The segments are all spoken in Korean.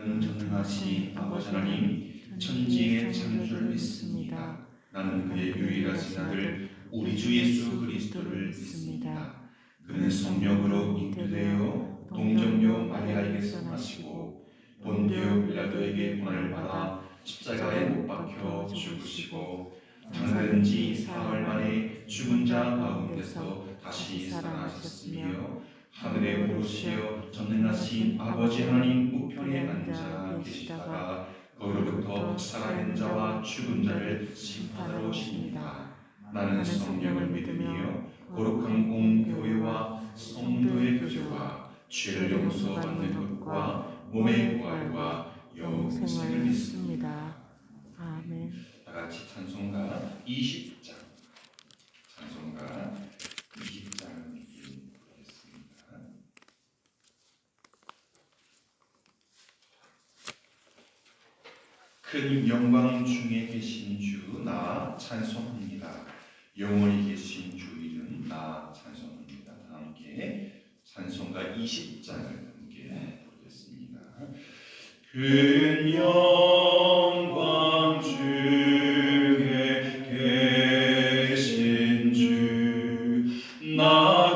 전능하신 아버지 하나님, 천지의 창조주를 믿습니다. 나는 그의 유일하신 아들 우리 주 예수 그리스도를 믿습니다. 그는 성령으로 잉태되어 동정녀 마리아에게서 나시고 본디오 빌라도에게 고난을 받아 십자가에 못 박혀 죽으시고 장사된 지 사흘 만에 죽은 자 가운데서 다시 살아나셨으며 하늘에 오르시어 전능하신 아버지 하나님 우편에 앉아 계시다가 거기로부터 살아있는 자와 죽은 자를 심판하러 오십니다. 나는 성령을 믿으며 거룩한 공교회와 성도의 교제와 죄를 용서받는 것과 몸의 부활과 영생을 믿습니다. 아멘. 다같이 찬송가 20장 찬송가 20장 큰 영광 중에 계신 주 나 찬송합니다. 영원히 계신 주 이름 나 찬송합니다. 다 함께 찬송가 20장을 함께 보겠습니다. 큰 영광 중에 계신 주 나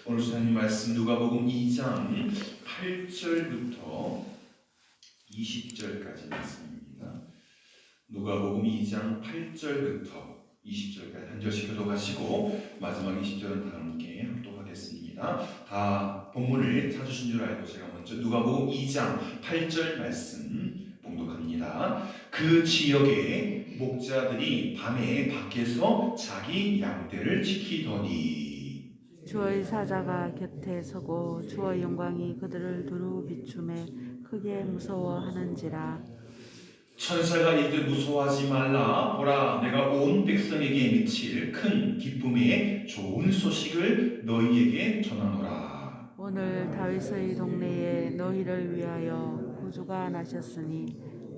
오늘 주님 말씀 누가복음 2장 8절부터 20절까지 말씀입니다. 누가복음 2장 8절부터 20절까지 한 절씩 교독하시고 마지막 20절은 다 함께 합독하겠습니다. 다 본문을 찾으신 줄 알고 제가 먼저 누가복음 2장 8절 말씀 봉독합니다. 그 지역의 목자들이 밤에 밖에서 자기 양떼를 지키더니 주의 사자가 곁에 서고 주의 영광이 그들을 두루 비추매 크게 무서워하는지라. 천사가 이들 무서워하지 말라. 보라, 내가 온 백성에게 미칠 큰 기쁨의 좋은 소식을 너희에게 전하노라. 오늘 다윗의 동네에 너희를 위하여 구주가 나셨으니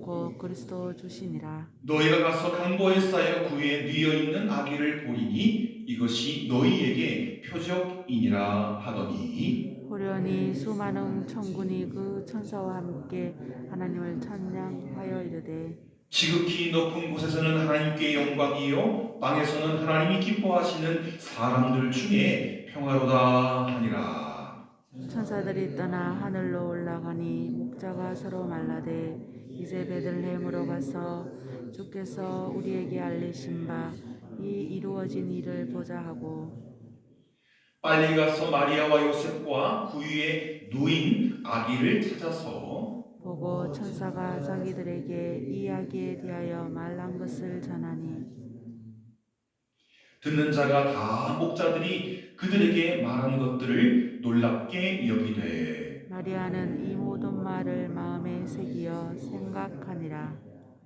곧 그리스도 주시니라. 너희가 가서 강보에 쌓여 구에 뉘어 있는 아기를 보리니 이것이 너희에게 표적이니라 하더니 호련히 수많은 천군이 그 천사와 함께 하나님을 찬양하여 이르되 지극히 높은 곳에서는 하나님께 영광이요 땅에서는 하나님이 기뻐하시는 사람들 중에 평화로다 하니라. 천사들이 떠나 하늘로 올라가니 목자가 서로 말라되 이제 베들레헴으로 가서 주께서 우리에게 알리신 바 이 이루어진 일을 보자 하고 빨리 가서 마리아와 요셉과 그 위에 누인 아기를 찾아서 보고 천사가 자기들에게 이 이야기에 대하여 말한 것을 전하니 듣는 자가 다 목자들이 그들에게 말한 것들을 놀랍게 여기되 마리아는 이 모든 말을 마음에 새기어 생각하니라.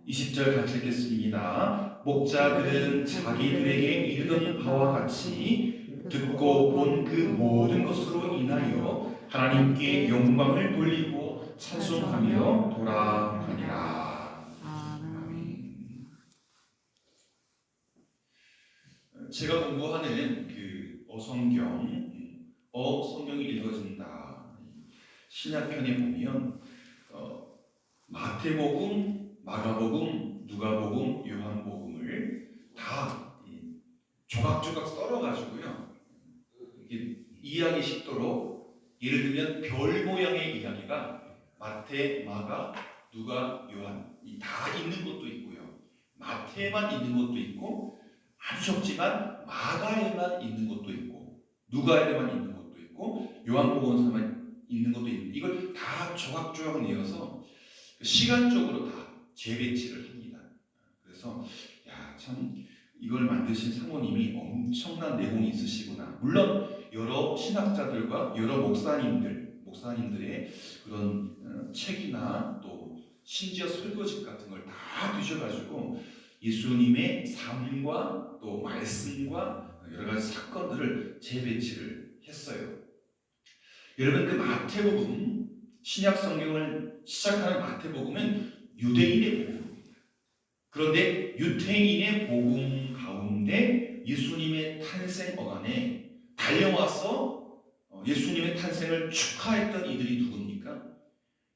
20절 같이 읽겠습니다. 목자들은 자기들에게 이르던 바와 같이 듣고 본 그 모든 것으로 인하여 하나님께 영광을 돌리고 찬송하며 돌아가니라. 아멘. 제가 공부하는 그 성경이 읽어진다 신약편에 보면 마태복음, 마가복음, 누가복음, 요한복음을 다 조각조각 썰어가지고요. 이게 이해하기 쉽도록 예를 들면 별 모양의 이야기가 마태, 마가, 누가, 요한 다 있는 것도 있고요. 마태만 있는 것도 있고 아주 적지만 마가에만 있는 것도 있고 누가에만 있는 것도 있고 요한복음서만 있는 것도 있는데 이걸 다 조각조각 내어서 시간적으로 다 재배치를 합니다. 그래서 참 이걸 만드신 사모님이 엄청난 내공이 있으시구나. 물론 여러 신학자들과 여러 목사님들의 그런 책이나 또 심지어 설교집 같은 걸 다 뒤져가지고 예수님의 삶과 또 말씀과 여러 가지 사건들을 재배치를 했어요. 여러분 그 마태복음 신약 성경을 시작하는 마태복음은 유대인의 복음입니다. 그런데 유대인의 복음 가운데 예수님의 탄생 어간에 달려와서 예수님의 탄생을 축하했던 이들이 누굽니까?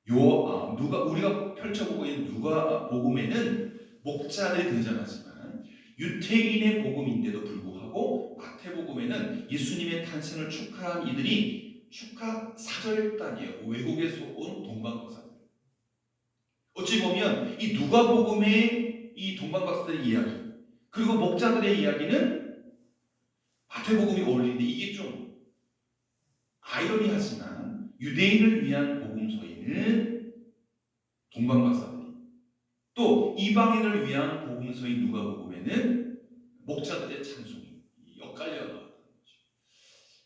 우리가 펼쳐보고 있는 누가복음에는 목자들이 등장하지만 유대인의 복음인데도 불구하고 마태복음에는 예수님의 탄생을 축하한 이들이 축하 사절단이에요. 외국에서 온 동방박사들. 어찌 보면 이 누가복음의 이 동방박사들의 이야기 그리고 목자들의 이야기는 마태복음이 어울리는데 이게 좀 아이러니하지만 유대인을 위한 복음서에는 동방박사들이 또 이방인을 위한 복음서인 누가복음에는 목자들의 찬송이 엇갈려 나왔다는 거죠.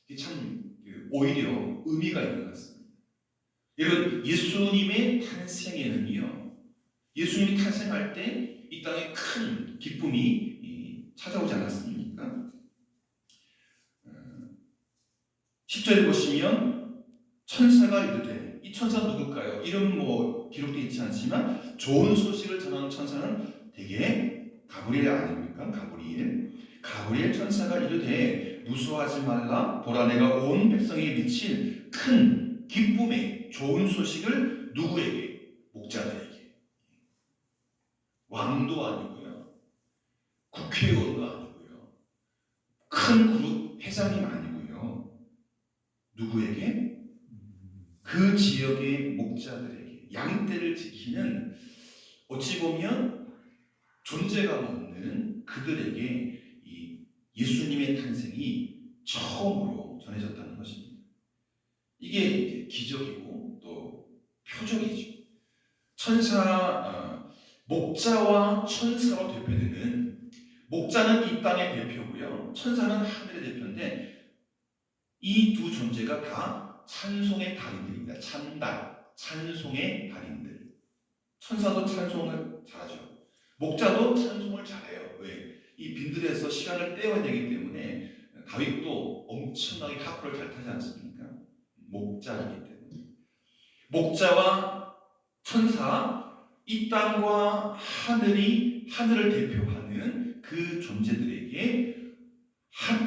이게 참 오히려 의미가 있는 것 같습니다. 여러분 예수님의 탄생에는요. 예수님이 탄생할 때 이 땅에 큰 기쁨이 찾아오지 않았습니까? 10절에 보시면 천사가 이르되 이 천사는 누굴까요? 이름 기록되어 있지 않지만 좋은 소식을 전하는 천사는 대개 가브리엘 아닙니까? 가브리엘 천사가 이르되 무서워하지 말라 보라 내가 온 백성에게 미칠 큰 기쁨의 좋은 소식을 누구에게? 목자들에게. 왕도 아니고요. 국회의원도 아니고요. 큰 그룹 회장님 아니고요. 누구에게? 그 지역의 목자들에게 양떼를 지키는 어찌 보면 존재감 없는 그들에게 이 예수님의 탄생이 처음으로 전해졌다는 것입니다. 이게 이제 기적이고 또 표적이죠. 목자와 천사로 대표되는 목자는 이 땅의 대표고요. 천사는 하늘의 대표인데 이 두 존재가 다 찬송의 달인들입니다. 찬송의 달인들. 천사도 찬송을 잘하죠. 목자도 찬송을 잘해요. 왜? 이 빈들에서 시간을 떼어야 되기 때문에 다윗도 엄청나게 하프를 잘 타지 않습니까? 목자이기 때문에. 목자와 천사 이 땅과 하늘을 대표하는 그 존재들에게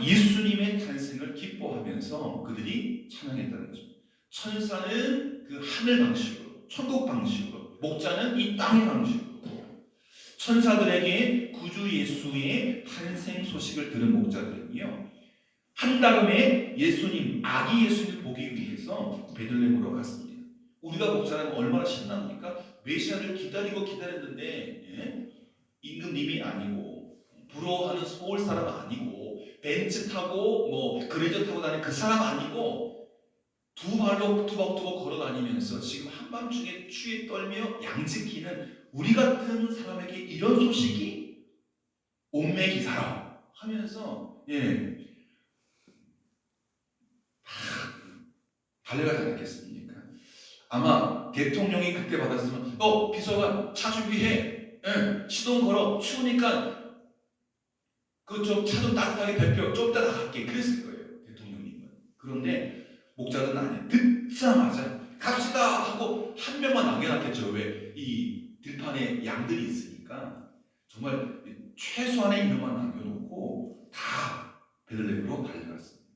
예수님의 탄생을 기뻐하면서 그들이 찬양했다는 거죠. 천사는 그 하늘 방식으로, 천국 방식으로, 목자는 이 땅의 방식으로 천사들에게 구주 예수의 탄생 소식을 들은 목자들은요 한달음에 아기 예수님을 보기 위해서 베들레헴으로 갔습니다. 우리가 목자라면 얼마나 신납니까? 메시아를 기다렸는데 임금님이 아니고 부러워하는 서울 사람 아니고 벤츠 타고 뭐 그레저 타고 다니는 그 사람 아니고 두 발로 투벅투벅 걸어 다니면서 지금 한밤중에 추위에 떨며 양지키는 우리 같은 사람에게 이런 소식이 옴매기사라 하면서 달려가지 않았겠습니까? 아마 대통령이 그때 받았으면 비서관 차 준비해, 시동 걸어, 추우니까 그 좀 차 좀 따뜻하게 데펴, 좀 이따 나갈게 그랬을 거예요 대통령님은. 그런데 목자들은 아니에요. 듣자마자 갑시다 하고 한 명만 남겨놨겠죠. 왜? 이 들판에 양들이 있으니까 정말 최소한의 인원만 남겨놓고 다 베들레헴으로 달려갔습니다.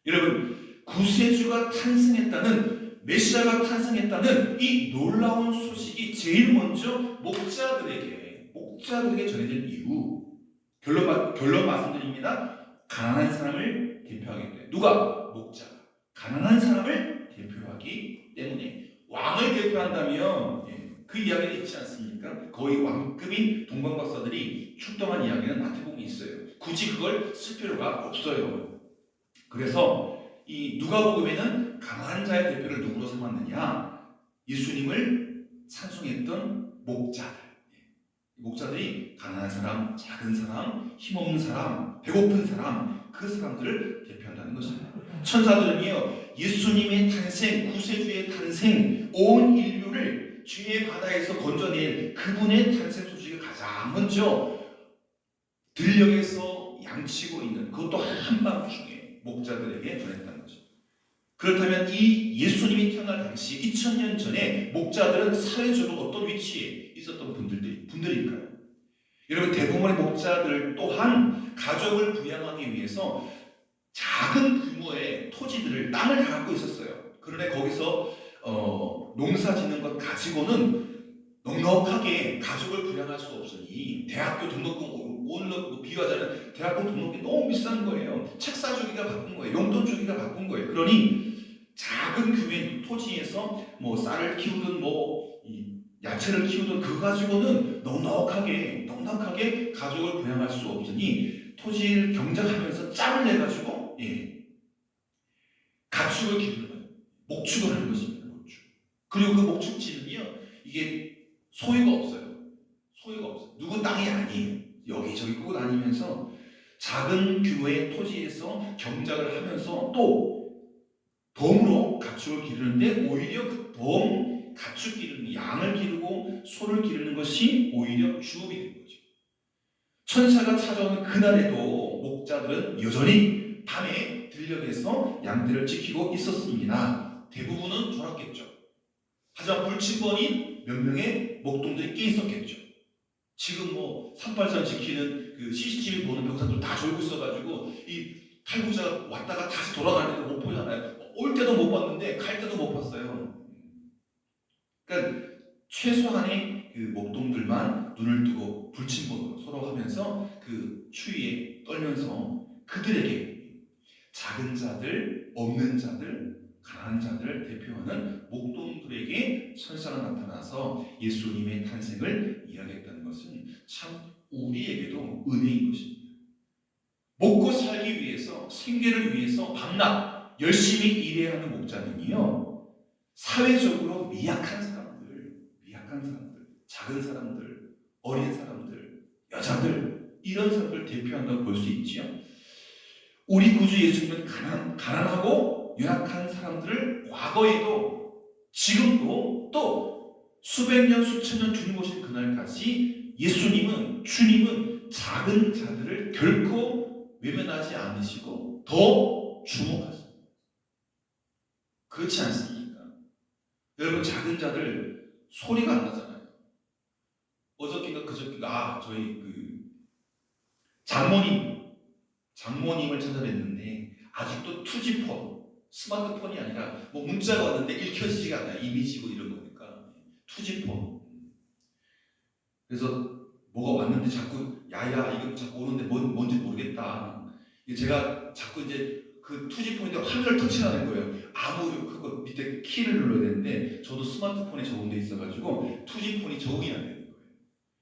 여러분, 구세주가 탄생했다는, 메시아가 탄생했다는 이 놀라운 소식이 제일 먼저 목자들에게 전해진 이유, 결론 말씀드립니다. 가난한 사람을 대표하기 때문에. 누가? 목자가 가난한 사람을 대표하기 때문에. 왕을 대표한다면 그 이야기는 있지 않습니까? 거의 왕급인 동방박사들이 출동한 이야기는 마태복음에 있어요. 굳이 그걸 쓸 필요가 없어요. 그래서 이 누가복음에는 가난한 자의 대표를 누구로 삼았느냐? 예수님을 찬송했던 목자들. 목자들이 가난한 사람, 작은 사람, 힘없는 사람, 배고픈 사람, 그 사람들을 대표한다는 것입니다. 천사들은요, 예수님의 탄생, 구세주의 탄생, 온 인류를 죄의 바다에서 건져낼 그분의 탄생 소식을 가장 먼저 들녘에서 양치고 있는, 그것도 한밤중에 목자들에게 전했다는 거죠. 그렇다면 이 예수님이 태어날 당시 2000년 전에 목자들은 사회적으로 어떤 위치에 있었던 분들일까요? 여러분, 대부분의 목자들 또한 가족을 부양하기 위해서 작은 규모의 토지들을, 땅을 다 갖고 있었어요. 그런데 거기서 농사 짓는 것 가지고는 넉넉하게 가족을 부양할 수 없으니 대학교 등록금, 오늘 비유하자면 대학교 등록금이 너무 비싼 거예요. 책 사주기가 바쁜 거예요. 용돈 주기가 바쁜 거예요. 그러니 작은 규모의 토지에서 뭐 쌀을 키우든 뭐 야채를 키우든 그거 가지고는 넉넉하게 가족을 부양할 수 없으니 토지를 경작하면서 짬을 내가지고 가축을 기르는 거예요. 목축을 하는 것입니다. 목축. 그리고 그 목축지는요, 이게 소유가 없어요. 누구 땅이 아니에요. 여기저기 끌고 다니면서 작은 규모의 토지에서 경작을 하면서 또 덤으로 가축을 기르는데, 오히려 그 덤, 가축 기르는, 양을 기르고 소를 기르는 것이 오히려 주업이 된 거죠. 천사가 찾아오는 그날에도 목자들은 여전히 밤에 들녘에서 양들을 지키고 있었습니다. 대부분은 졸았겠죠. 하지만 불침번인 몇 명의 목동들이 깨 있었겠죠. 지금 뭐 383 지키는 그 CCTV 보는 병사들 다 졸고 있어가지고 이 탈구자가 왔다가 다시 돌아가는 거 못 보잖아요. 올 때도 못 봤는데 갈 때도 못 봤어요. 그러니까 최소한의 그 목동들만 눈을 뜨고 불침번으로 서로 하면서 그 추위에 떨면서 그들에게 작은 자들, 없는 자들, 가난한 자들을 대표하는 목동들에게 천사가 나타나서 예수님의 탄생을 이야기했다는 것은 참 우리에게도 은혜인 것입니다. 먹고 살기 위해서, 생계를 위해서 밤낮 열심히 일해야 하는 목자는요, 사회적으로 미약한 사람들, 작은 사람들, 어린 사람들, 여자들, 이런 사람들을 대표한다고 볼 수 있지요. 우리 구주 예수님은 가난하고 연약한 사람들을 과거에도 지금도 또 수백 년, 수천 년 주님 오신 그날까지 주님은 작은 자들을 결코 외면하지 않으시고 더 주목하십니다. 그렇지 않습니까? 여러분, 작은 자들 소리가 안 나잖아요. 어저께인가 그저께인가 저희 그 장모님을 찾아뵀는데 아직도 투지폰, 스마트폰이 아니라 뭐 문자가 왔는데 읽혀지지가 않아요. 이미지고 이런 거니까. 투지폰. 그래서 뭐가 왔는데 자꾸 야야 이거 자꾸 오는데 뭔지 모르겠다. 제가 자꾸 이제 그 투지폰인데 화면을 터치하는 거예요. 아무 그거 밑에 키를 눌러야 되는데 저도 스마트폰에 적응돼 있어가지고 투지폰이 적응이 안 되는 거예요.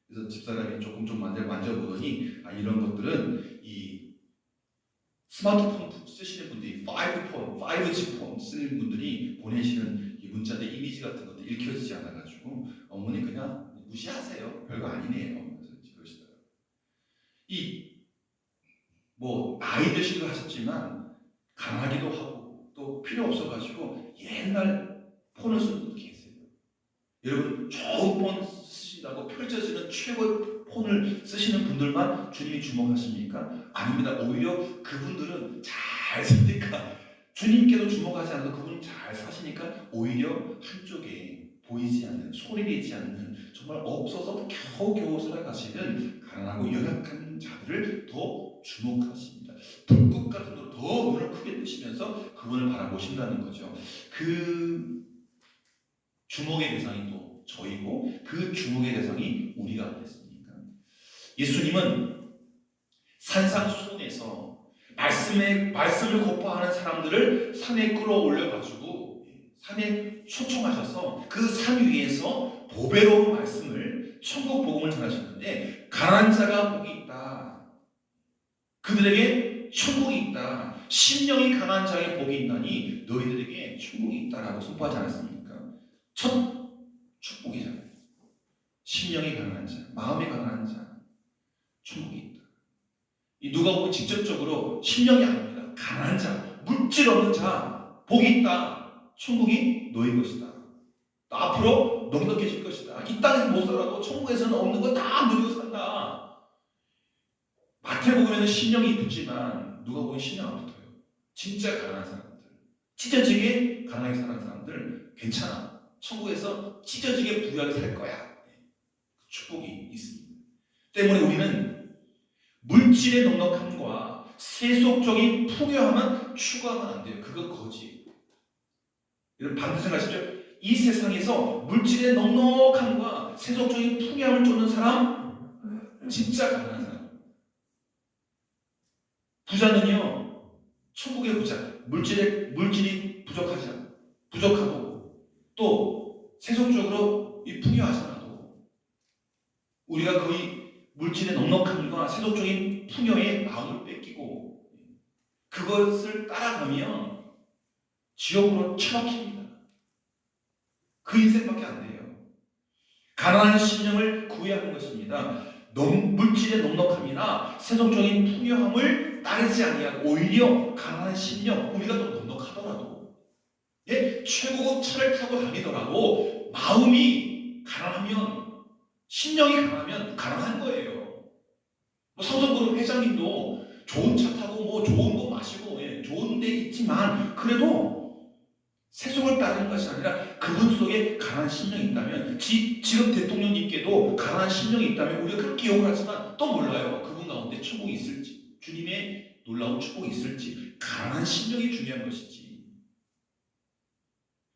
그래서 집사람이 조금 좀 만져보더니 이런 것들은 이 스마트폰 쓰시는 분들이 5G 폰 쓰는 분들이 보내시는 이 문자들 이미지 같은 것들 읽혀지지 않아가지고 어머니 그냥 무시하세요. 별거 아니네요. 그래서 그러시더라고요. 뭐 나이 드시기도 하셨지만 강하기도 하고 또 필요 없어가지고 옛날 폰을 쓰는 분들 계세요. 여러분 좋은 폰 쓰신다고 펼쳐지는 최고의 폰을 쓰시는 분들만 주님이 주목하십니까? 아닙니다. 오히려 그분들은 잘 사니까 주님께도 주목하지 않아도 그분은 잘 사시니까 오히려 한쪽에 보이지 않는 소리 내지 않는 정말 없어서 겨우겨우 살아가시는 가난하고 연약한 자들을 더 주목하십니다. 불꽃 같은 거로 더 눈을 크게 뜨시면서 그분을 바라보신다는 거죠. 그 주목의 대상이 또 저희고 그 주목의 대상이 우리가 아니겠습니까? 예수님은 산상수훈에서 말씀을 거부하는 사람들을 산에 끌어올려가지고 산에 초청하셔서 그 산 위에서 보배로운 말씀을 천국 복음을 전하셨는데 가난한 자가 복이 있다. 그들에게 천국이 있다. 심령이 가난한 자에게 복이 있나니 너희들에게 천국이 있다라고 선포하지 않았습니까? 첫 축복이잖아요. 심령이 가난한 자, 마음이 가난한 자, 천국이 있다. 이 누가복음 직접적으로 심령이 아닙니다. 가난한 자, 물질 없는 자, 복이 있다. 천국이 너희 것이다. 앞으로 넉넉해질 것이다. 이 땅에서 못 살아도 천국에서는 없는 거 다 누리고 산다. 마태복음에는 심령이 붙지만 누가복음은 심령 안 붙어요. 진짜 가난한 사람들, 찢어지게 가난하게 사는 사람들 괜찮아. 천국에서 찢어지게 부유하게 살 거야. 축복이 있습니다. 때문에 우리는 물질의 넉넉함과 세속적인 풍요함은 추구하면 안 돼요. 그건 거지. 여러분 반드시 생각하십시오. 이 세상에서 물질의 넉넉함과 세속적인 풍요함을 쫓는 사람 진짜 가난한 사람. 부자는요, 천국의 부자, 물질이 부족하고 또 세속적으로 풍요하지 않아도 우리가 거의 물질의 넉넉함과 세속적인 풍요에 마음을 뺏기고 그것을 따라가면 지옥으로 처박힙니다. 그 인생밖에 안 돼요. 가난한 심령을 구해야 하는 것입니다. 물질의 넉넉함이나 세속적인 풍요함을 따르지 아니하고 오히려 가난한 심령, 우리가 또 넉넉하더라도 최고급 차를 타고 다니더라도 마음이 가난하면, 심령이 가난하면 가난한 거예요. 성성그룹 회장님도 좋은 차 타고 좋은 거 마시고 좋은 데 있지만 그래도 세속을 따르는 것이 아니라 그분 속에 가난한 심령이 있다면 지금 대통령님께도 가난한 심령이 있다면 우리가 그렇게 욕을 하지만 또 몰라요. 그분 가운데 천국이 있을지 주님의 놀라운 축복이 있을지 가난한 심령이 중요한 것이지.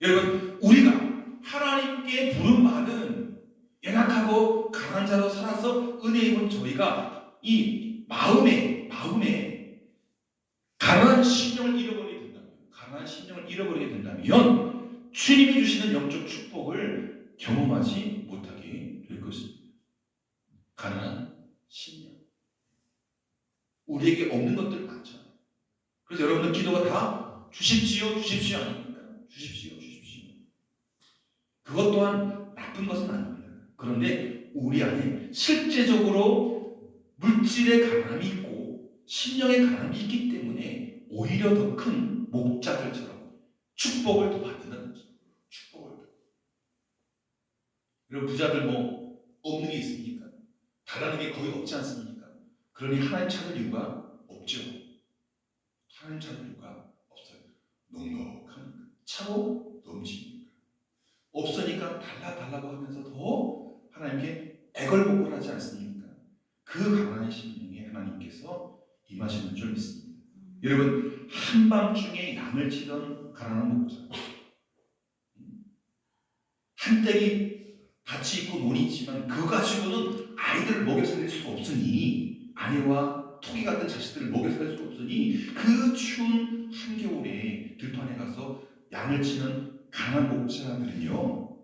여러분 우리가 하나님께 부름받은 연약하고 가난한 자로 살아서 은혜 입은 저희가 이 마음에 가난한 심령을 잃어버리게 된다면 주님이 주시는 영적 축복을 경험하지 못하게 될 것입니다. 가난한 심령. 우리에게 없는 것들 많잖아요. 그래서 여러분들 기도가 다 주십시오 아닙니까? 주십시오. 그것 또한 나쁜 것은 아닙니다. 그런데 우리 안에 실제적으로 물질의 가난함이 있고 심령의 가난함이 있기 때문에 오히려 더 큰 목자들처럼 축복을 더 받는 거죠. 축복을. 그리고 부자들 없는 게 있습니까? 달라는 게 거의 없지 않습니까? 그러니 하나님 찾을 이유가 없죠. 하나님 찾을 이유가 없어요. 넉넉하니까. 차고 넘치니까. 없으니까 달라고 하면서 더 하나님께 애걸복걸하지 않습니까? 그 가난한 심령에 하나님께서 임하시는 줄 믿습니다. 여러분 한밤중에 양을 치던 가난한 목자, 한때기 밭이 있고 논이 있지만 그거 가지고는 아이들을 먹여 살릴 수 없으니 아내와 토기 같은 자식들을 먹여 살릴 수 없으니 그 추운 한겨울에 들판에 가서 양을 치는 가난한 목자들은요,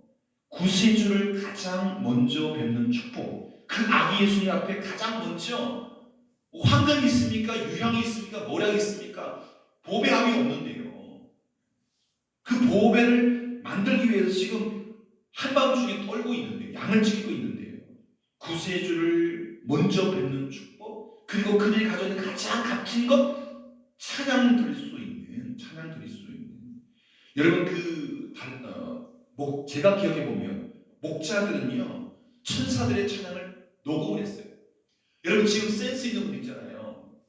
구세주를 가장 먼저 뵙는 축복, 그 아기 예수님 앞에 가장 먼저 황금이 있습니까? 유향이 있습니까? 모략이 있습니까? 보배함이 없는데요. 그 보배를 만들기 위해서 지금 한밤중에 떨고 있는데요. 양을 지키고 있는데요. 구세주를 먼저 뵙는 축복, 그리고 그들이 가지고 있는 가장 값진 것, 찬양 드릴 수 있는. 여러분 제가 기억해 보면 목자들은요, 천사들의 찬양을 녹음을 했어요. 여러분 지금 센스 있는 분 있잖아요.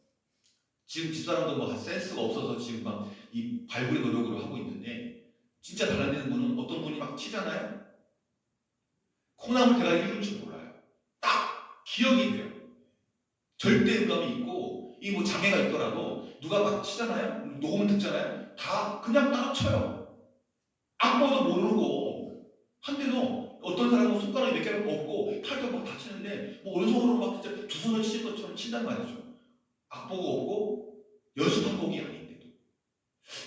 지금 집사람도 뭐 센스가 없어서 지금 막 이 발굴의 노력으로 하고 있는데, 진짜 달라지는 분은 어떤 분이 막 치잖아요. 콩나물 대가 읽을 줄 몰라요. 딱 기억이 돼요. 절대 음감이 있고 이 뭐 장애가 있더라도 누가 막 치잖아요. 녹음을 듣잖아요. 다 그냥 따라 쳐요. 악보도 모르고 한데도 어떤 사람은 손가락이 몇 개가 없고 팔도 막 다치는데 뭐 오른손으로 막 진짜 두 손을 치는 것처럼 친단 말이죠. 악보가 없고 연습한 곡이 아닌데도.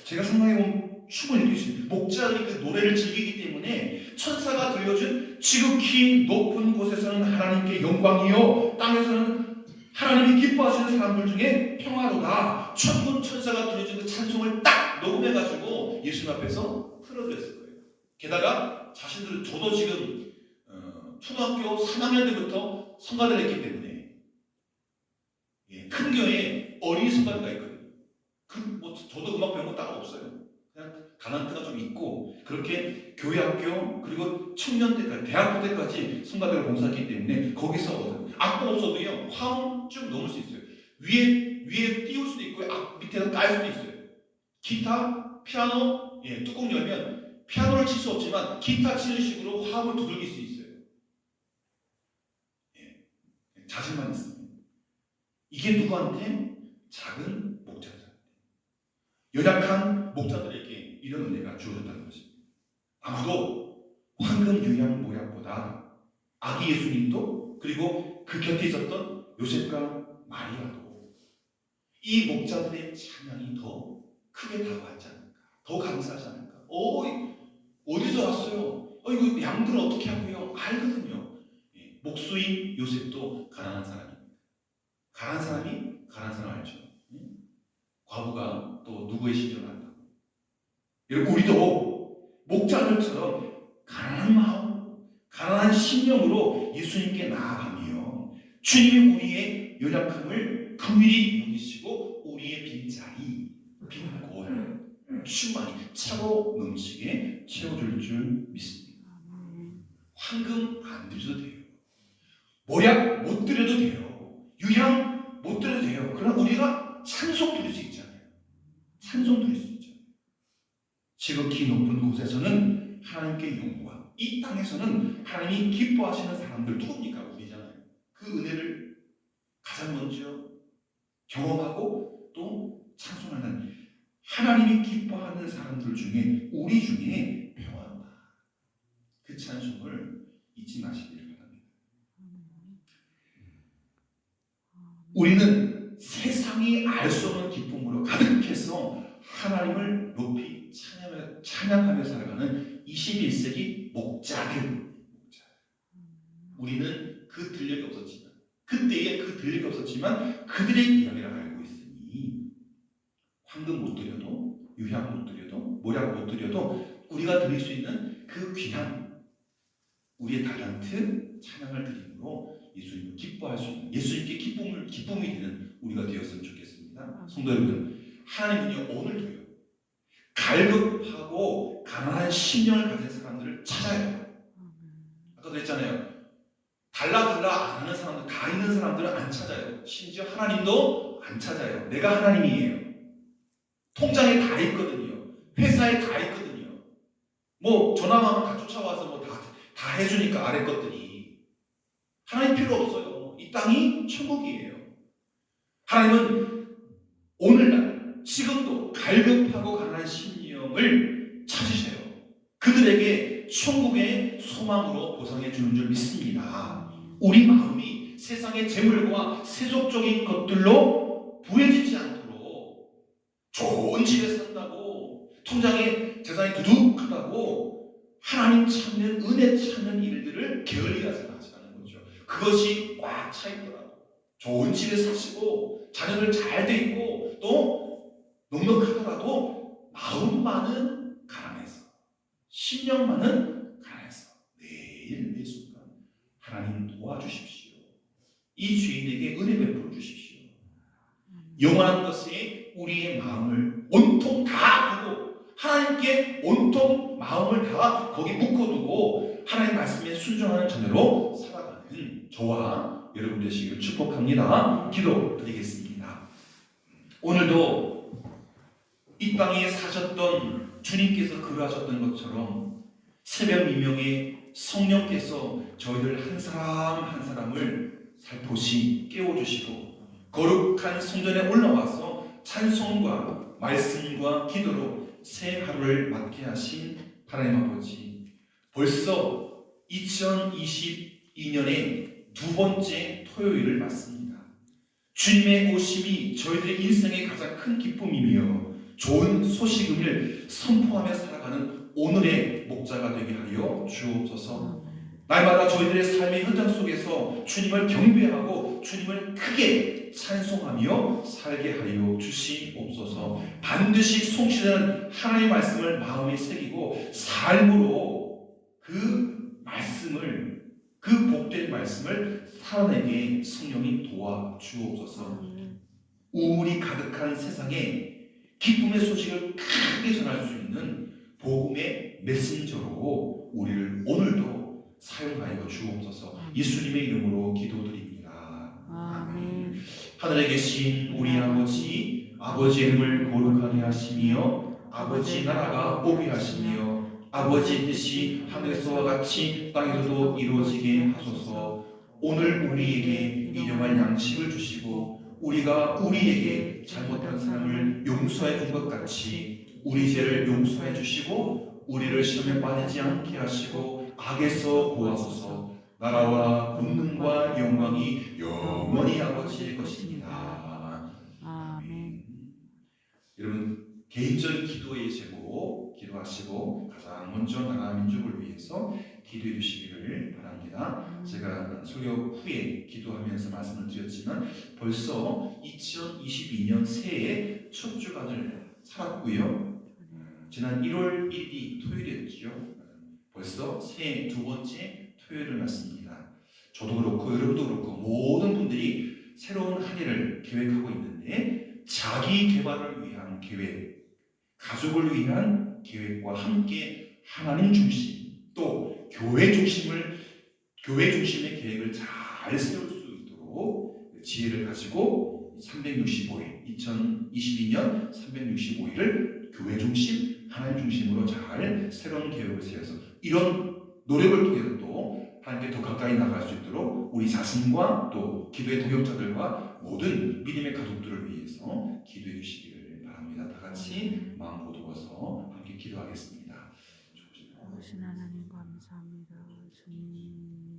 제가 상상해보면 충분히 느낄 수 있습니다. 목자들이 그 노래를 즐기기 때문에 천사가 들려준 지극히 높은 곳에서는 하나님께 영광이요, 땅에서는 하나님이 기뻐하시는 사람들 중에 평화로다. 천군 천사가 들려준 그 찬송을 딱 녹음해가지고 예수님 앞에서 틀어드렸을 거예요. 게다가 자신들, 저도 지금 초등학교 3학년 때부터 성가대를 했기 때문에 큰 교회에 어린이 성가대가 있거든요. 저도 음악 배운 거 따로 없어요. 그냥 가난트가 좀 있고, 그렇게 교회 학교 그리고 청년 때까지, 대학교 때까지 성가대를 봉사했기 때문에 거기서 악보 없어도요, 화음 쭉 넘을 수 있어요. 위에 띄울 수도 있고 밑에서 깔 수도 있어요. 기타, 피아노, 뚜껑 열면 피아노를 칠 수 없지만 기타 치는 식으로 화음을 두들길 수 있어요. 자신만 있습니다. 이게 누구한테? 작은 목자들, 연약한 목자들에게 이런 은혜가 주어졌다는 것입니다. 아무도 황금 유향 모략보다 아기 예수님도, 그리고 그 곁에 있었던 요셉과 마리아도 이 목자들의 찬양이 더 크게 다가왔지 않을까, 더 감사하지 않을까. 어디서 왔어요? 이거 양들은 어떻게 하고요? 알거든요. 목수인 요셉도 가난한 사람입니다. 가난한 사람이 가난한 사람 알죠? 과부가 또 누구의 신경을 한다고. 여러분, 우리도 목자들처럼 가난한 마음, 가난한 심령으로 예수님께 나아가며 주님이 우리의 연약함을 긍휼히 여기시고 우리의 빈자리, 빈곤 충만히 차고 넘치게 채워줄 줄 믿습니다. 황금 안 드려도 돼요. 모략 못 드려도 돼요. 유향 못 드려도 돼요. 그러나 우리가 찬송 드릴 수 있잖아요. 찬송 드릴 수 있잖아요. 지극히 높은 곳에서는 하나님께 영광, 이 땅에서는 하나님이 기뻐하시는 사람들 누굽니까? 우리잖아요. 그 은혜를 가장 먼저 경험하고 또 찬송하는 하나님이 기뻐하는 사람들 중에, 우리 중에 평화로다. 그 찬송을 잊지 마시기를 바랍니다. 우리는 세상이 알 수 없는 기쁨으로 가득해서 하나님을 높이 찬양하며 살아가는 21세기 목자들. 우리는 그 들력이 없었지만, 그때에 그 들력이 없었지만 그들의 이야기를 알고 있으니 황금 못 드려도, 유향 못 드려도, 모략 못 드려도 우리가 드릴 수 있는 그 귀한 우리의 달란트 찬양을 드림으로 예수님을 기뻐할 수 있는, 예수님께 기쁨이 되는 우리가 되었으면 좋겠습니다. 성도 여러분, 하나님은요, 오늘도요, 갈급하고 가난한 심령을 가진 사람들을 찾아요. 아까 그랬잖아요. 달라 안 하는 사람들, 다 있는 사람들은 안 찾아요. 심지어 하나님도 안 찾아요. 내가 하나님이에요. 통장에 다 있거든요. 회사에 다 있거든요. 뭐 전화하면 다 쫓아와서 뭐 다 해주니까, 아래 것들이. 하나님 필요 없어요. 이 땅이 천국이에요. 하나님은 오늘날 지금도 갈급하고 가난한 심령을 찾으셔요. 그들에게 천국의 소망으로 보상해 주는 줄 믿습니다. 우리 마음이 세상의 재물과 세속적인 것들로 부해지지 않도록, 좋은 집에 산다고 통장에 세상이 두둑하다고 하나님 찾는 은혜 찾는 일들을 게을리하지 마시라는 거죠. 그것이 꽉 차 있더라고. 좋은 집에 사시고 자녀들 잘 돼 있고 또 넉넉하더라도 마음만은 가난해서 심령만은 가난해서 매일 매 순간 하나님 도와주십시오. 이 죄인에게 은혜 베풀어 주십시오. 영원한 것에 우리의 마음을 온통 다 두고 하나님께 온통 마음을 다 거기 묶어두고 하나님 말씀에 순종하는 자녀로 살아가는 저와 여러분 되시기를 축복합니다. 기도드리겠습니다. 오늘도 이 땅에 사셨던 주님께서 그러하셨던 것처럼 새벽 미명에 성령께서 저희들 한 사람 한 사람을 살포시 깨워주시고 거룩한 성전에 올라와서 찬송과 말씀과 기도로 새 하루를 맞게 하신 하나님 아버지, 벌써 2022년의 두 번째 토요일을 맞습니다. 주님의 오심이 저희들의 인생의 가장 큰 기쁨이며 좋은 소식을 선포하며 살아가는 오늘의 목자가 되게 하여 주옵소서. 날마다 저희들의 삶의 현장 속에서 주님을 경배하고 주님을 크게 찬송하며 살게 하여 주시옵소서. 반드시 성취되는 하나님의 말씀을 마음에 새기고 삶으로 그 말씀을, 그 복된 말씀을 살아내게 성령이 도와주옵소서. 우울이 가득한 세상에 기쁨의 소식을 크게 전할 수 있는 복음의 메신저로 우리를 오늘도 사용하여 주옵소서. 예수님의 이름으로 기도드립니다. 아멘. 하늘에 계신 우리 아버지, 아버지의 이름을 거룩하게 하시며 아버지 나라가 오게 하시며 아버지의 뜻이 하늘에서와 같이 땅에서도 이루어지게 하소서. 오늘 우리에게 일용할 양식을 주시고 우리가 우리에게 잘못한 사람을 용서해 준 것 같이 우리 죄를 용서해 주시고 우리를 시험에 빠지지 않게 하시고 악에서 구하소서. 나라와 권능과 영광이 영원히 아버지의 것입니다. 아멘. 여러분 개인적인 기도의 제목 기도하시고 가장 먼저 나라 민족을 위해서 기도해 주시기를 바랍니다. 제가 설교 후에 기도하면서 말씀을 드렸지만 벌써 2022년 새해 첫 주간을 살았고요. 지난 1월 1일이 토요일이었죠. 벌써 새해 두 번째 토요일을 맞습니다. 저도 그렇고 여러분도 그렇고 모든 분들이 새로운 한 해를 계획하고 있는데 자기 개발을 위한 계획, 가족을 위한 계획과 함께 하나님 중심 또 교회 중심의 계획을 잘 세울 수 있도록 지혜를 가지고 365일 2022년 365일을 교회 중심 하나님 중심으로 잘 새로운 계획을 세워서 이런 노력을 통해서 또 하나님께 더 가까이 나갈 수 있도록 우리 자신과 또 기도의 동역자들과 모든 믿음의 가족들을 위해서 기도해 주시기를 바랍니다. 다 같이 마음 모두어서 함께 기도하겠습니다. 오신 하나님 감사합니다. 주님.